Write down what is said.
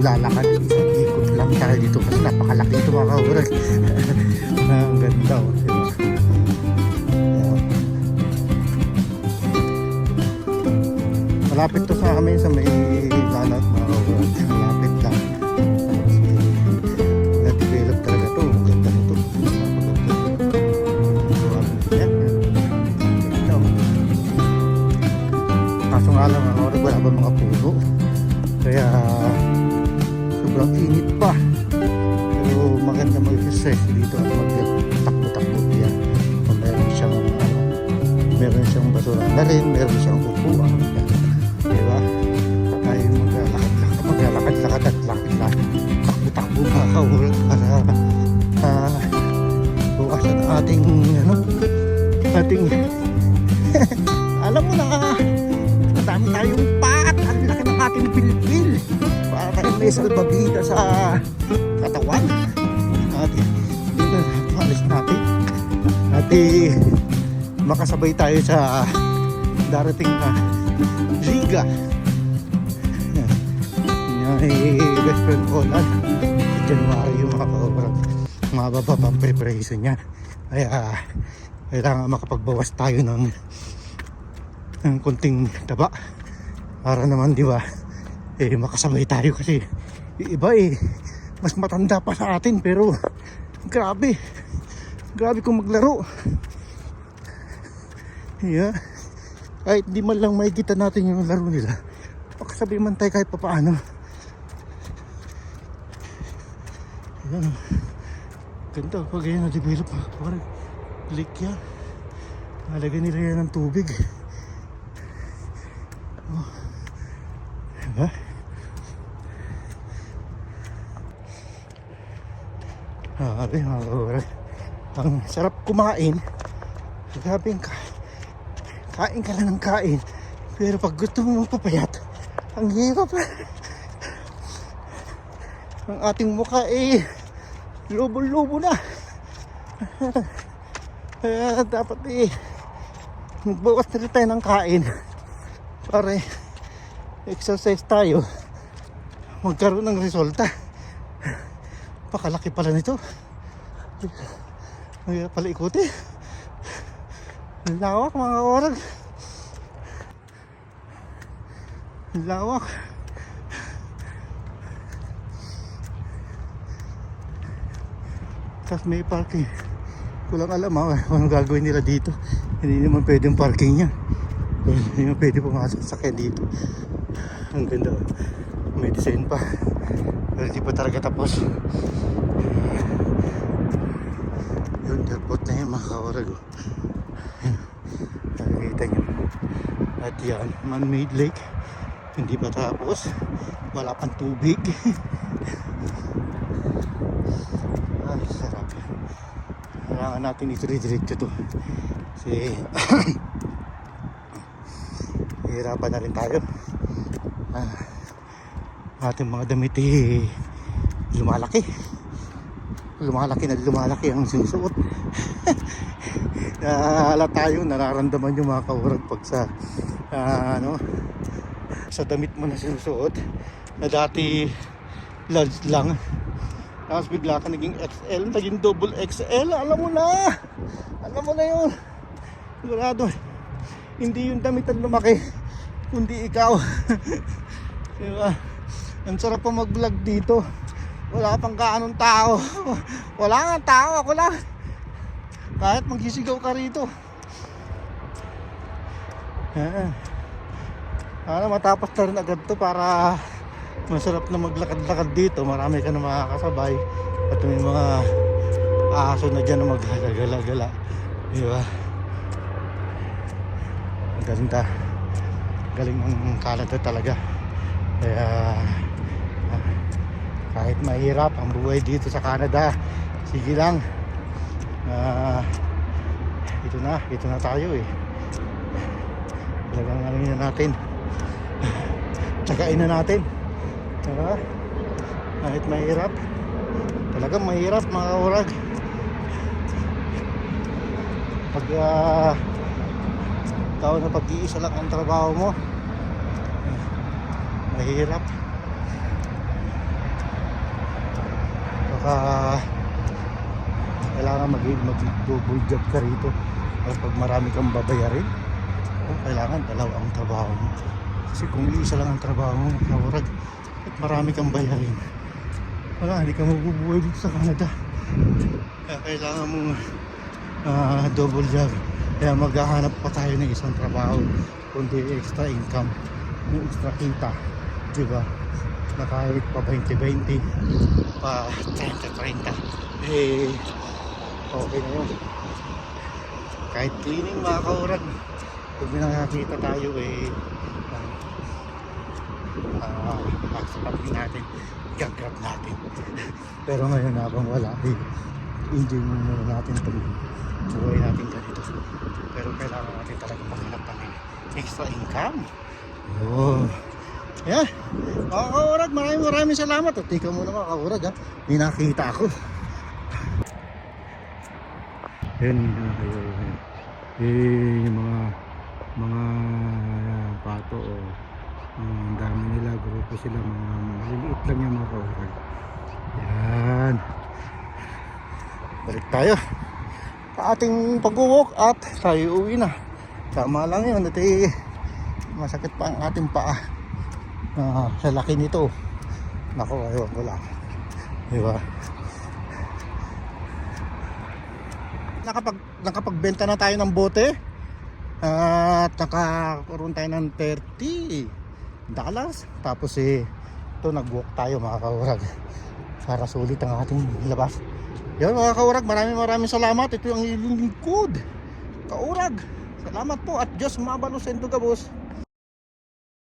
maglalakad, isang ikot lang tayo dito kasi napakalaki ito mga kaurag. Ang ganda oh, diba? Malapit to sa amin sa may lalat mga kaurag, malapit lang. Na-develop talaga to, ang ganda nito. Kaso nga lang mga kaurag, wala ba mga puno, kaya sobrang init pa. Pero maganda mag-exercise dito at magtakbo-takbo yan. Kung meron siyang basura na rin, meron siyang upuan, diba? Tayo maglalakad-lakad at takbo-takbo mga kaurag para bukasan ating alam mo na, madami tayong pat, ang laki ng ating pilpil para tayo may salbabida sa katawan at dito alis natin at makasabay tayo sa darating na Riga. May best friend ko lang sa January yung mga kaurag, mababa pa ang preparation niya, kaya kailangan makapagbawas tayo ng konting taba para naman, di ba, makasabay tayo kasi iba mas matanda pa sa atin pero grabe kung maglaro. Yeah. Kahit di man lang makikita natin yung laro nila, makasabay man tayo kahit papaano. Ayan, ganda pag yan na-develop, parang lake yan, nalagyan nila yan ng tubig. Oh. Diba? Grabe mga kaurag, ang sarap kumain. Grabe, kain ka lang ng kain, pero pag gusto mo magpapayat, ang hirap. Ang ating mukha lobo-lobo na. Kaya dapat magbawas na rin tayo ng kain para exercise tayo, magkaroon ng resulta. Pakalaki pala nito, mahirap pala ikuti. Lawak mga kaurag, lawak. Tapos may parking, kulang alam anong gagawin nila dito. Hindi naman pwedeng parking niya, hindi naman pwede pumasok sa sakyan dito. Ang ganda, may design pa pero hindi pa talaga tapos. Yun, airport na yun mga kaurag. Nakikita nyo, at yan, man-made lake, hindi pa tapos, wala pang tubig. Ay, sarap. Kailangan natin ito-diretso to kasi hihirapan na rin tayo. Ating mga damit lumalaki ang sinusuot. Nahala tayo, nararamdaman yung mga kaurag pag sa sa damit mo na sinusuot na dati large lang, tapos bigla ka naging XL, naging double XL. Alam mo na yun, sigurado hindi yung damit ang lumaki kundi ikaw. Diba? Ang sarap pa mag-vlog dito, wala pang kaanong tao. Wala nga tao, ako lang. Kahit magsisigaw ka rito, para matapos na rin agad to, para masarap na maglakad-lakad dito. Marami ka na makakasabay at may mga aso na dyan na maggala-gala. Diba? Ang ganda, galing ng Canada talaga. Kaya kahit mahirap ang buhay dito sa Canada, sige lang. Ito na tayo talagang ano na natin, tsagain na natin, diba? Kahit mahirap, talagang mahirap mga kaurag. Pag ikaw na pag-iisa lang ang trabaho mo, mahirap. kailangan mag-double job ka rito. Or pag marami kang babayarin, kailangan dalawa ang trabaho mo. Kasi kung isa lang ang trabaho mo, kaurag, at marami kang bayarin, wala, hindi ka mabubuhay dito sa Canada. Kaya kailangan mong double job. Kaya maghahanap pa tayo ng isang trabaho, kundi extra income, yung extra kita, diba? Na kahit pa 20-20, pa 30-30, okay na yun. Kahit cleaning mga kaurag, pag may nakakita tayo sapatin natin, gagrab natin. Pero ngayon habang wala, enjoy muna natin itong buhay natin ganito. Pero kailangan natin talaga maghanap pa ng extra income. Yan, mga kaurag, maraming salamat. At ikaw muna mga kaurag, may nakita ako. Yan kayo, yung mga pato o ang dami nila, grupo sila, mga maliliit lang yung mga kaurag. Yan, balik tayo sa ating pag-walk at tayo uwi na. Tama lang yun at masakit pa ang ating paa sa laki nito. Nako, ayaw ko lang, diba? Nakapagbenta na tayo ng bote at nakakaroon tayo ng $30. Tapos ito nag-walk tayo mga kaurag para sulit ang ating labas. Yan mga kaurag, maraming salamat. Ito yung ililingkod kaurag. Salamat po at Diyos mabalos sa Indugabos.